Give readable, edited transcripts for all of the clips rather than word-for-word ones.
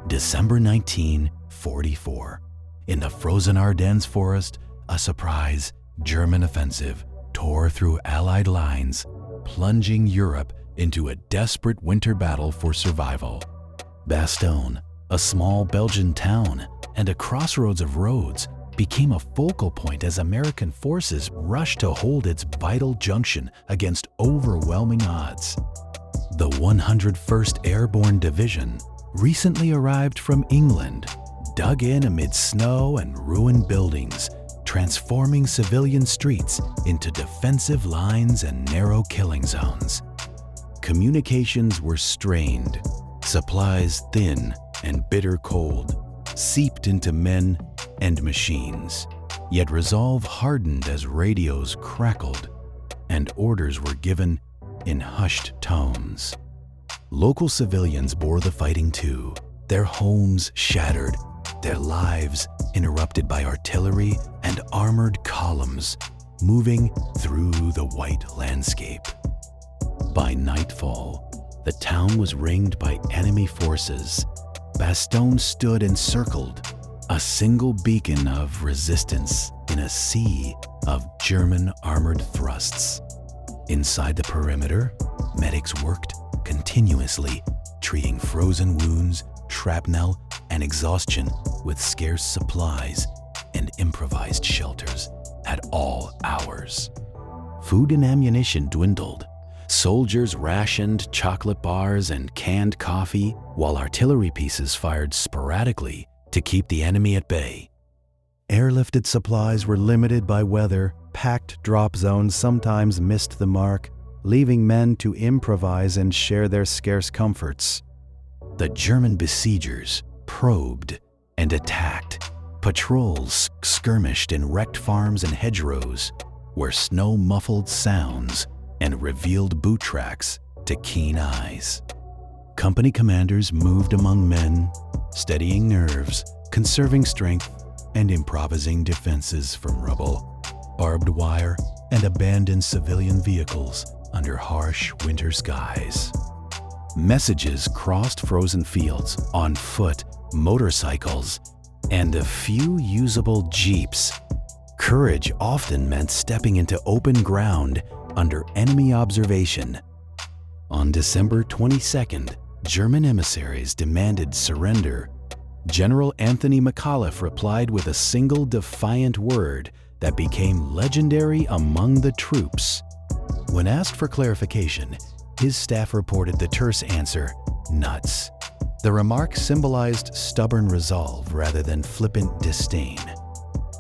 December 1944. In the frozen Ardennes forest, a surprise German offensive tore through Allied lines, plunging Europe into a desperate winter battle for survival. Bastogne, a small Belgian town and a crossroads of roads, became a focal point as American forces rushed to hold its vital junction against overwhelming odds. The 101st Airborne Division, recently arrived from England, dug in amid snow and ruined buildings, transforming civilian streets into defensive lines and narrow killing zones. Communications were strained, supplies thin and bitter cold, seeped into men and machines. Yet resolve hardened as radios crackled and orders were given in hushed tones. Local civilians bore the fighting too, their homes shattered, their lives interrupted by artillery and armored columns moving through the white landscape. By nightfall, the town was ringed by enemy forces. Bastogne stood encircled, a single beacon of resistance in a sea of German armored thrusts. Inside the perimeter, medics worked continuously, treating frozen wounds, shrapnel, and exhaustion with scarce supplies and improvised shelters at all hours. Food and ammunition dwindled. Soldiers rationed chocolate bars and canned coffee, while artillery pieces fired sporadically to keep the enemy at bay. Airlifted supplies were limited by weather. Packed drop zones sometimes missed the mark, leaving men to improvise and share their scarce comforts. The German besiegers probed and attacked. Patrols skirmished in wrecked farms and hedgerows, where snow muffled sounds and revealed boot tracks to keen eyes. Company commanders moved among men, steadying nerves, conserving strength, and improvising defenses from rubble, barbed wire, and abandoned civilian vehicles under harsh winter skies. Messages crossed frozen fields on foot, motorcycles, and a few usable jeeps. Courage often meant stepping into open ground under enemy observation. On December 22nd, German emissaries demanded surrender. General Anthony McAuliffe replied with a single defiant word that became legendary among the troops. When asked for clarification, his staff reported the terse answer, "Nuts." The remark symbolized stubborn resolve rather than flippant disdain.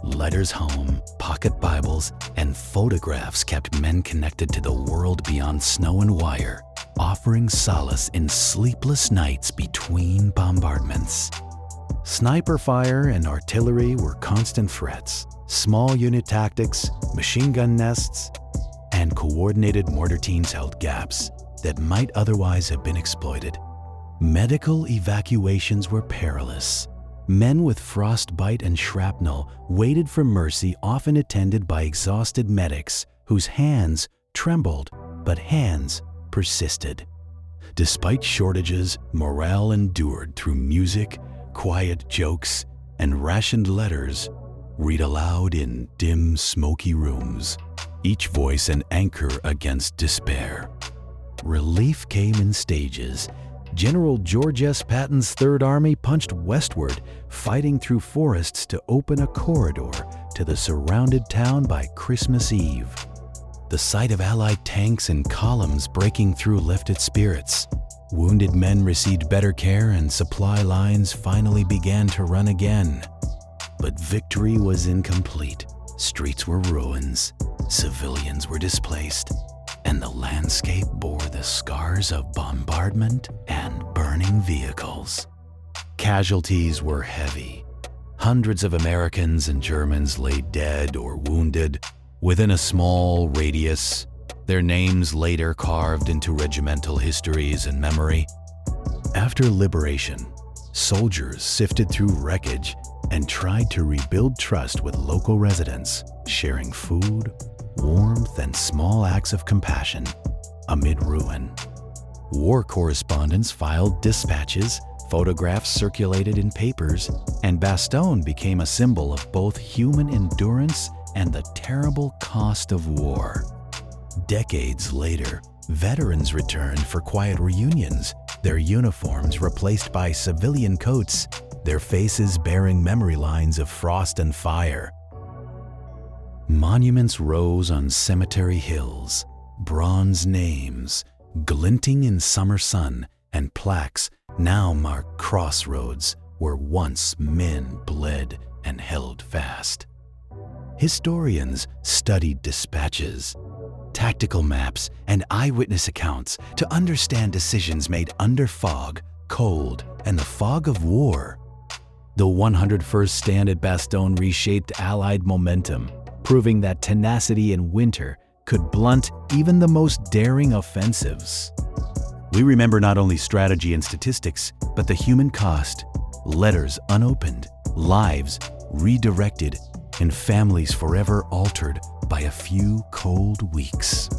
Letters home, pocket Bibles, and photographs kept men connected to the world beyond snow and wire, offering solace in sleepless nights between bombardments. Sniper fire and artillery were constant threats. Small unit tactics, machine gun nests, and coordinated mortar teams held gaps that might otherwise have been exploited. Medical evacuations were perilous. Men with frostbite and shrapnel waited for mercy, often attended by exhausted medics whose hands trembled, but hands persisted. Despite shortages, morale endured through music, quiet jokes, and rationed letters read aloud in dim, smoky rooms, each voice an anchor against despair. Relief came in stages. General George S. Patton's Third Army punched westward, fighting through forests to open a corridor to the surrounded town by Christmas Eve. The sight of Allied tanks and columns breaking through lifted spirits. Wounded men received better care and supply lines finally began to run again. But victory was incomplete. Streets were ruins, civilians were displaced, and the landscape bore the scars of bombardment and burning vehicles. Casualties were heavy. Hundreds of Americans and Germans lay dead or wounded within a small radius, their names later carved into regimental histories and memory. After liberation, soldiers sifted through wreckage and tried to rebuild trust with local residents, sharing food, warmth, and small acts of compassion amid ruin. War correspondents filed dispatches, Photographs circulated in papers, and Bastogne became a symbol of both human endurance and the terrible cost of war. Decades later, veterans returned for quiet reunions, their uniforms replaced by civilian coats, their faces bearing memory lines of frost and fire. Monuments rose on cemetery hills, bronze names glinting in summer sun, and plaques now mark crossroads where once men bled and held fast. Historians studied dispatches, tactical maps, and eyewitness accounts to understand decisions made under fog, cold, and the fog of war. The 101st stand at Bastogne reshaped Allied momentum, proving that tenacity in winter could blunt even the most daring offensives. We remember not only strategy and statistics, but the human cost: letters unopened, lives redirected, and families forever altered by a few cold weeks.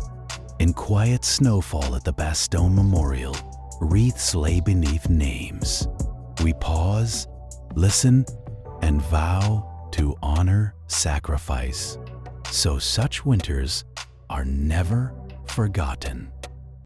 In quiet snowfall at the Bastogne Memorial, wreaths lay beneath names. We pause, listen, and vow to honor sacrifice, so such winters are never forgotten.